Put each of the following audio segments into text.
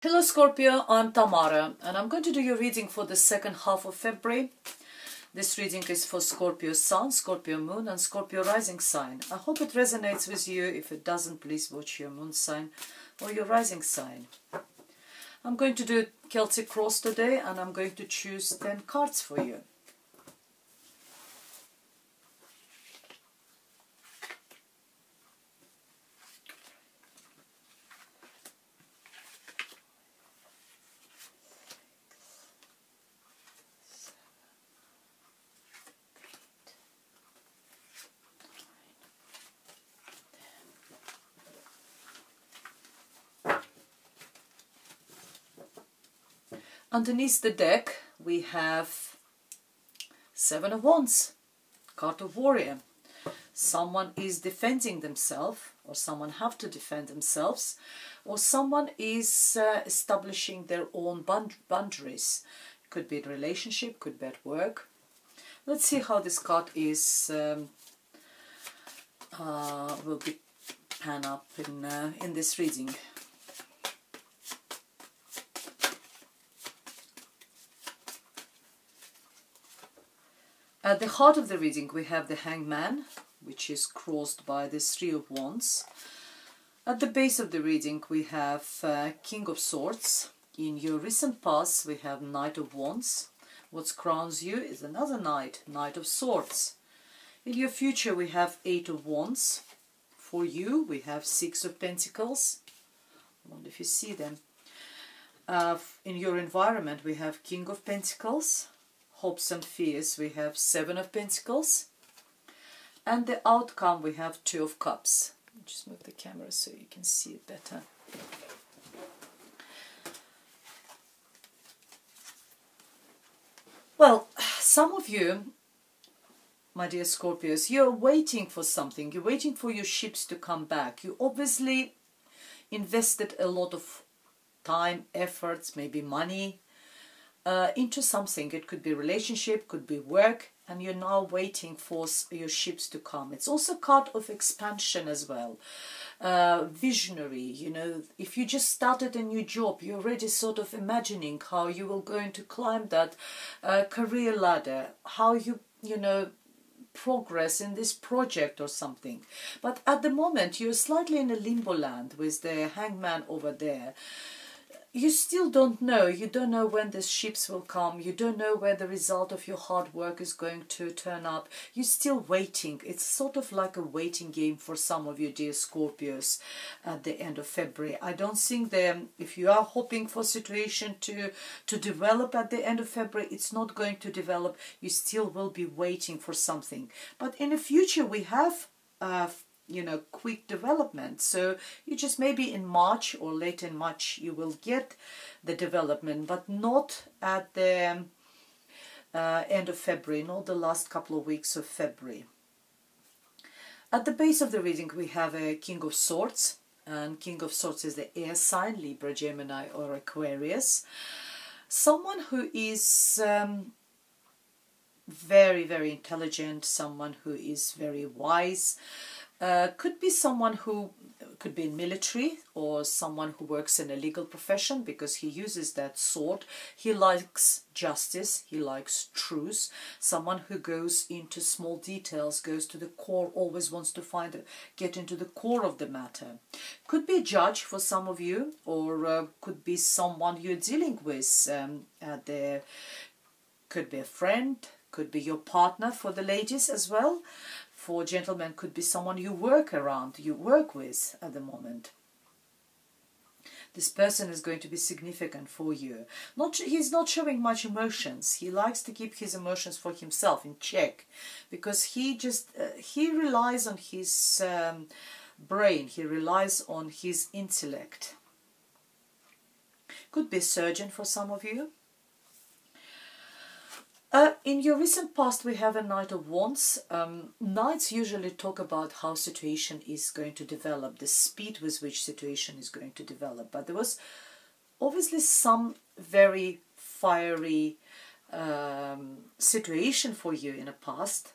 Hello Scorpio, I'm Tamara and I'm going to do your reading for the second half of February. This reading is for Scorpio Sun, Scorpio Moon and Scorpio Rising sign. I hope it resonates with you. If it doesn't, please watch your Moon sign or your Rising sign. I'm going to do Celtic Cross today and I'm going to choose 10 cards for you. Underneath the deck we have Seven of Wands, card of Warrior. Someone is defending themselves, or someone have to defend themselves, or someone is establishing their own boundaries. Could be a relationship, could be at work. Let's see how this card is will be pan up in this reading. At the heart of the reading we have the Hangman, which is crossed by the Three of Wands. At the base of the reading we have King of Swords. In your recent past we have Knight of Wands. What crowns you is another Knight, Knight of Swords. In your future we have Eight of Wands. For you we have Six of Pentacles. I wonder if you see them. In your environment we have King of Pentacles. Hopes and fears we have Seven of Pentacles, and the outcome we have Two of Cups. Just move the camera so you can see it better. Well, some of you, my dear Scorpios, you're waiting for something. You're waiting for your ships to come back. You obviously invested a lot of time, efforts, maybe money into something. It could be relationship, could be work, and you're now waiting for your ships to come. It's also a card of expansion as well, visionary. You know, if you just started a new job, you're already sort of imagining how you will going to climb that career ladder, how you know, progress in this project or something. But at the moment you're slightly in a limbo land with the Hangman over there. You still don't know. You don't know when the ships will come. You don't know where the result of your hard work is going to turn up. You're still waiting. It's sort of like a waiting game for some of you, dear Scorpios, at the end of February. I don't think if you are hoping for a situation to develop at the end of February, it's not going to develop. You still will be waiting for something. But in the future we have you know, quick development. So you just maybe in March or late in March you will get the development, but not at the end of February, not the last couple of weeks of February. At the base of the reading we have a King of Swords, and King of Swords is the air sign, Libra, Gemini or Aquarius. Someone who is very, very intelligent, someone who is very wise. Could be someone who could be in military or someone who works in a legal profession, because he uses that sword. He likes justice, he likes truth. Someone who goes into small details, goes to the core, always wants to get into the core of the matter. Could be a judge for some of you, or could be someone you're dealing with. Could be a friend, could be your partner for the ladies as well. For gentlemen, could be someone you work around, you work with at the moment. This person is going to be significant for you. He's not showing much emotions. He likes to keep his emotions for himself in check, because he relies on his brain. He relies on his intellect. Could be a surgeon for some of you. In your recent past we have a Knight of Wands. Knights usually talk about how situation is going to develop, the speed with which situation is going to develop. But there was obviously some very fiery situation for you in the past.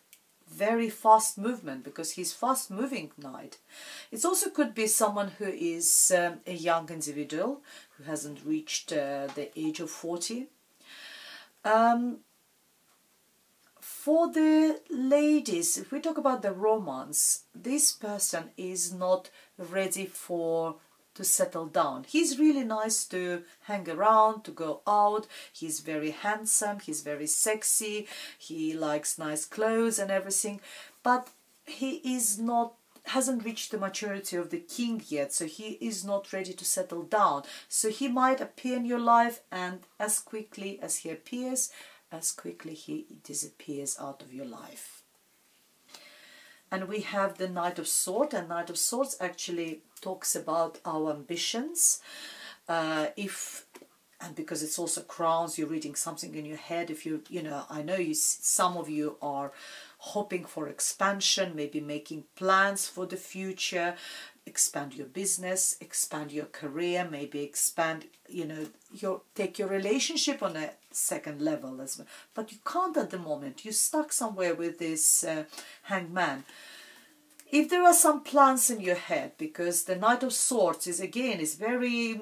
very fast movement, because he's fast moving knight. It also could be someone who is a young individual who hasn't reached the age of 40. For the ladies, if we talk about the romance, this person is not ready to settle down. He's really nice to hang around, to go out. He's very handsome, he's very sexy, he likes nice clothes and everything, but he hasn't reached the maturity of the king yet, so he is not ready to settle down. So he might appear in your life, and as quickly as he appears, as quickly he disappears out of your life. And we have the Knight of Swords, and Knight of Swords actually talks about our ambitions. And because it's also crowns, you're reading something in your head. If you know, I know some of you are hoping for expansion, maybe making plans for the future, expand your business, expand your career, maybe expand, take your relationship on a second level as well. But you can't at the moment. You're stuck somewhere with this hangman. If there are some plans in your head, because the Knight of Swords is very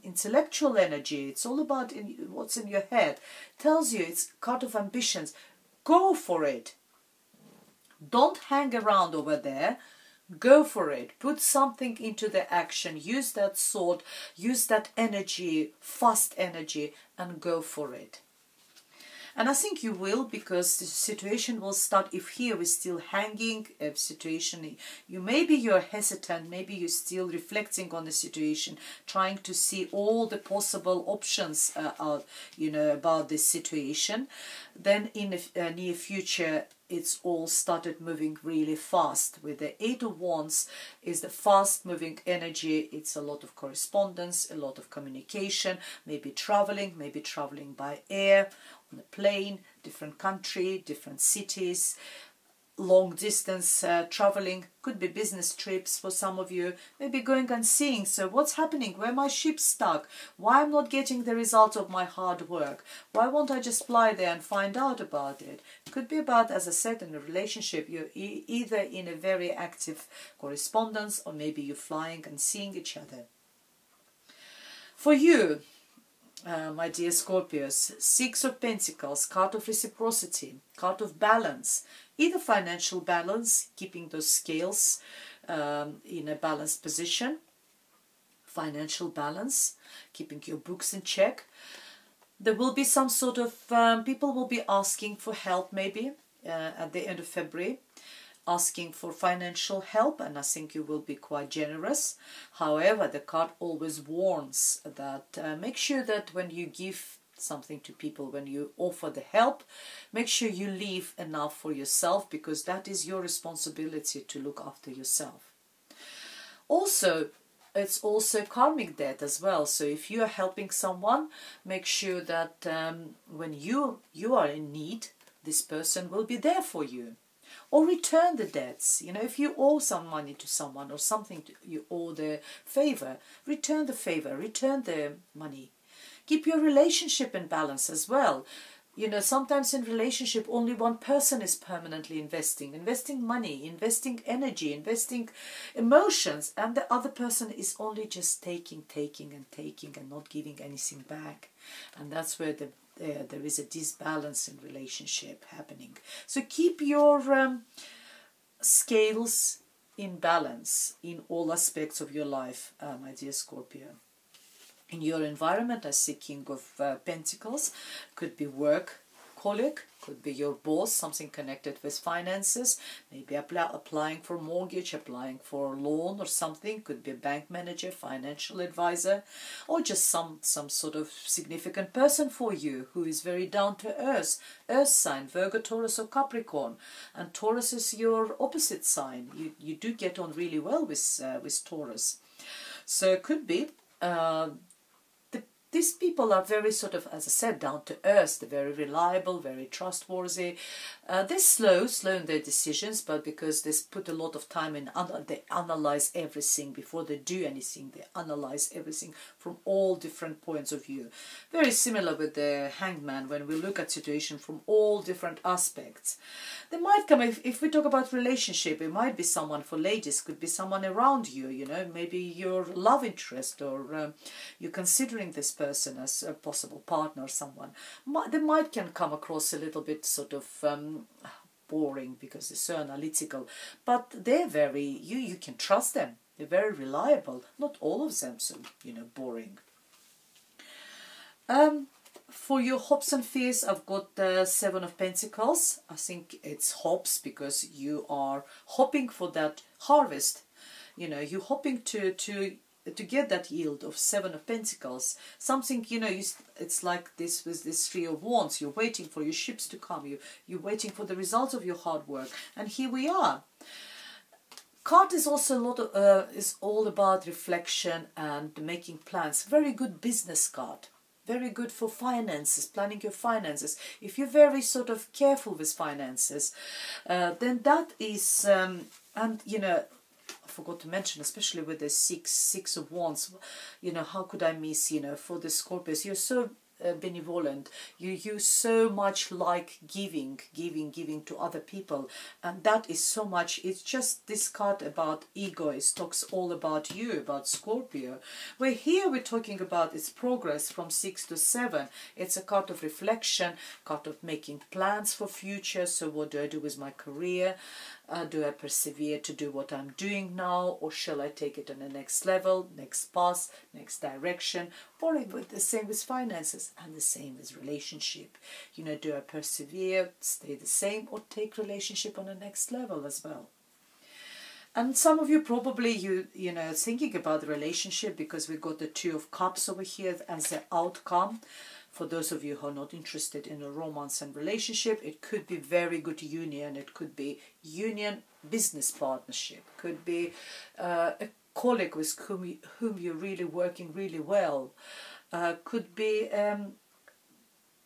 intellectual energy. It's all about what's in your head. Tells you it's card of ambitions. Go for it. Don't hang around over there. Go for it. Put something into the action. Use that sword. Use that energy, fast energy, and go for it. And I think you will, because the situation will start. If here we're still hanging a situation, maybe you're hesitant, maybe you're still reflecting on the situation, trying to see all the possible options about this situation. Then in the near future, it's all started moving really fast. With the Eight of Wands is the fast moving energy. It's a lot of correspondence, a lot of communication, maybe traveling by air, on a plane, different country, different cities, long distance traveling, could be business trips for some of you, maybe going and seeing, so what's happening, where my ship's stuck, why I'm not getting the result of my hard work, why won't I just fly there and find out about it. Could be about, as I said, in a relationship, you're either in a very active correspondence, or maybe you're flying and seeing each other. For you, my dear Scorpios, Six of Pentacles, card of reciprocity, card of balance, either financial balance, keeping those scales in a balanced position, financial balance, keeping your books in check. There will be some sort of, people will be asking for help maybe at the end of February, asking for financial help, and I think you will be quite generous. However, the card always warns that make sure that when you give something to people, when you offer the help, make sure you leave enough for yourself, because that is your responsibility to look after yourself. Also, it's also karmic debt as well. So if you are helping someone, make sure that when you are in need, this person will be there for you. Or return the debts. If you owe some money to someone or something, you owe the favor, return the favor, return the money. Keep your relationship in balance as well. Sometimes in relationship only one person is permanently investing money, investing energy, investing emotions, and the other person is only just taking and not giving anything back. And that's where there is a disbalance in relationship happening. So keep your scales in balance in all aspects of your life, my dear Scorpio. In your environment, I see King of Pentacles, could be work colleague, could be your boss, something connected with finances, maybe applying for mortgage, applying for a loan or something, could be a bank manager, financial advisor, or just some sort of significant person for you who is very down to earth sign, Virgo, Taurus or Capricorn, and Taurus is your opposite sign. You do get on really well with Taurus. So it could be these people are very sort of, as I said, down to earth. They're very reliable, very trustworthy. They're slow in their decisions, but because they put a lot of time in, they analyze everything before they do anything. They analyze everything from all different points of view. Very similar with the hangman, when we look at situation from all different aspects. They might come, if we talk about relationship, it might be someone, for ladies, could be someone around you, you know, maybe your love interest, or you're considering this person as a possible partner or someone. They might can come across a little bit sort of boring because they're so analytical, but they're very, you can trust them. They're very reliable. Not all of them so, you know, boring. For your hopes and fears, I've got the Seven of Pentacles. I think it's hopes because you are hoping for that harvest. You know, you're hoping to get that yield of Seven of Pentacles. Something, you know, it's like this with this Three of Wands. You're waiting for your ships to come. You're waiting for the results of your hard work. And here we are. Card is also a lot of, is all about reflection and making plans. Very good business card. Very good for finances, planning your finances. If you're very sort of careful with finances, then that is, and you know, I forgot to mention, especially with the six of Wands, you know, how could I miss, you know, for the Scorpios, you're so benevolent, you so much like giving to other people, and that is so much. It's just this card about ego. It talks all about you, about Scorpio. Where here we're talking about its progress from 6 to 7. It's a card of reflection, card of making plans for future. So what do I do with my career? Do I persevere to do what I'm doing now, or shall I take it on the next level, next path, next direction? Or the same with finances, and the same with relationship. You know, do I persevere, stay the same, or take relationship on the next level as well? And some of you probably, you know, thinking about the relationship, because we got the Two of Cups over here as the outcome. For those of you who are not interested in a romance and relationship, it could be very good union. It could be union, business partnership. Could be a colleague with whom you're really working really well. Could be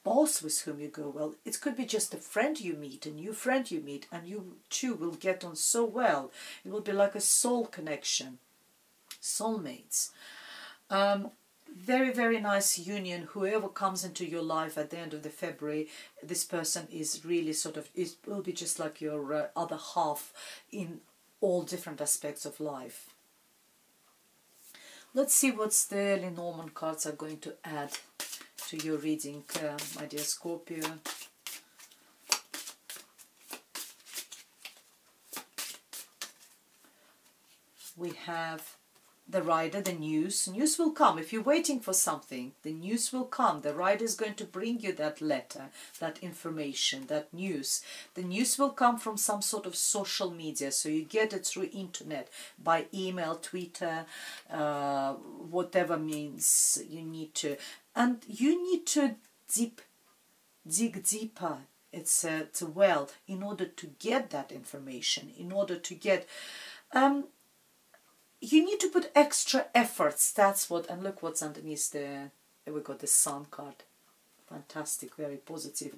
boss with whom you go well. It could be just a friend you meet, a new friend you meet, and you two will get on so well. It will be like a soul connection, soulmates. Very, very nice union. Whoever comes into your life at the end of the February, this person is really sort of, it will be just like your other half in all different aspects of life. Let's see what's the Lenormand cards are going to add to your reading, my dear Scorpio. We have the rider, the news. News will come. If you're waiting for something, the news will come. The rider is going to bring you that letter, that information, that news. The news will come from some sort of social media, so you get it through internet, by email, Twitter, whatever means you need to. And you need to dig deeper. It's a well, in order to get that information, in order to get... you need to put extra efforts. That's what, and look what's underneath the, we got the Sun card. Fantastic, very positive.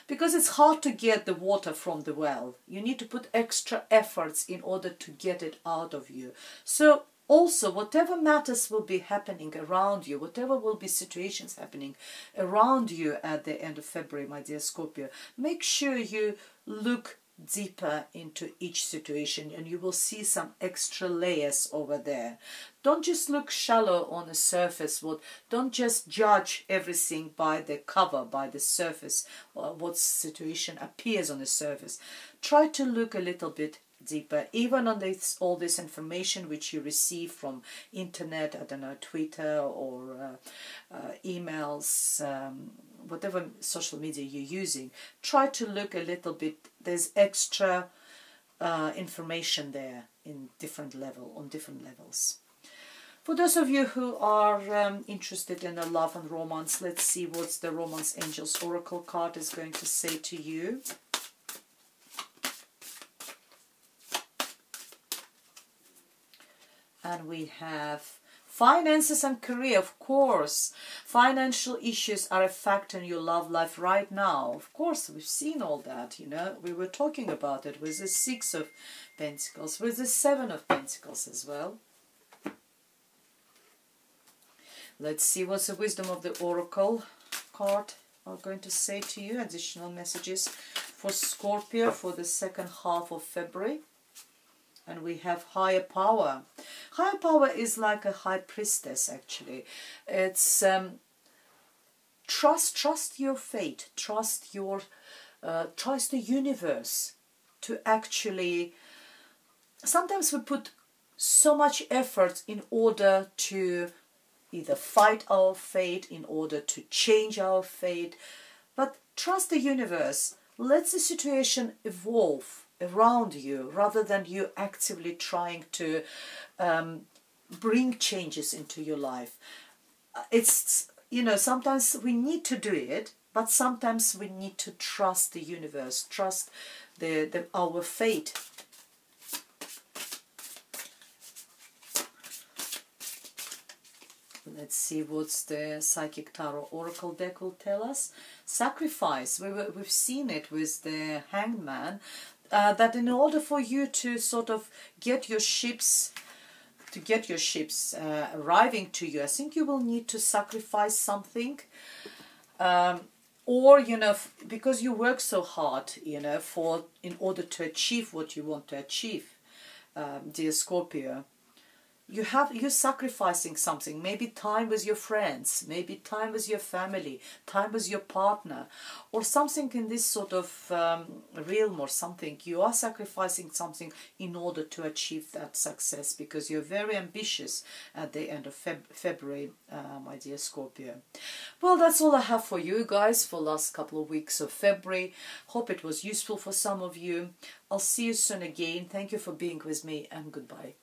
Because it's hard to get the water from the well. You need to put extra efforts in order to get it out of you. So also, whatever matters will be happening around you, whatever will be situations happening around you at the end of February, my dear Scorpio, make sure you look deeper into each situation, and you will see some extra layers over there. Don't just look shallow on the surface. Don't just judge everything by the cover, by the surface, or what situation appears on the surface. Try to look a little bit deeper, even on all this information which you receive from internet, I don't know, Twitter or emails, whatever social media you're using. Try to look a little bit. There's extra information there in different on different levels. For those of you who are interested in a love and romance, let's see what the Romance Angels Oracle card is going to say to you. And we have Finances and career, of course. Financial issues are a factor in your love life right now. Of course, we've seen all that, you know. We were talking about it with the Six of Pentacles, with the Seven of Pentacles as well. Let's see what's the wisdom of the Oracle card are going to say to you. Additional messages for Scorpio for the second half of February. And we have higher power. Higher power is like a high priestess, actually. It's trust your fate, trust the universe to actually. Sometimes we put so much effort in order to either fight our fate, in order to change our fate, but trust the universe. Let the situation evolve around you rather than you actively trying to bring changes into your life. It's, you know, sometimes we need to do it, but sometimes we need to trust the universe, trust our fate. Let's see what's the Psychic Tarot Oracle deck will tell us. Sacrifice. We've seen it with the Hanged Man. That in order for you to sort of get your ships, arriving to you, I think you will need to sacrifice something, or, you know, because you work so hard, you know, in order to achieve what you want to achieve, dear Scorpio. You're sacrificing something, maybe time with your friends, maybe time with your family, time with your partner, or something in this sort of realm or something. You are sacrificing something in order to achieve that success because you're very ambitious at the end of February, my dear Scorpio. Well, that's all I have for you guys for the last couple of weeks of February. Hope it was useful for some of you. I'll see you soon again. Thank you for being with me, and goodbye.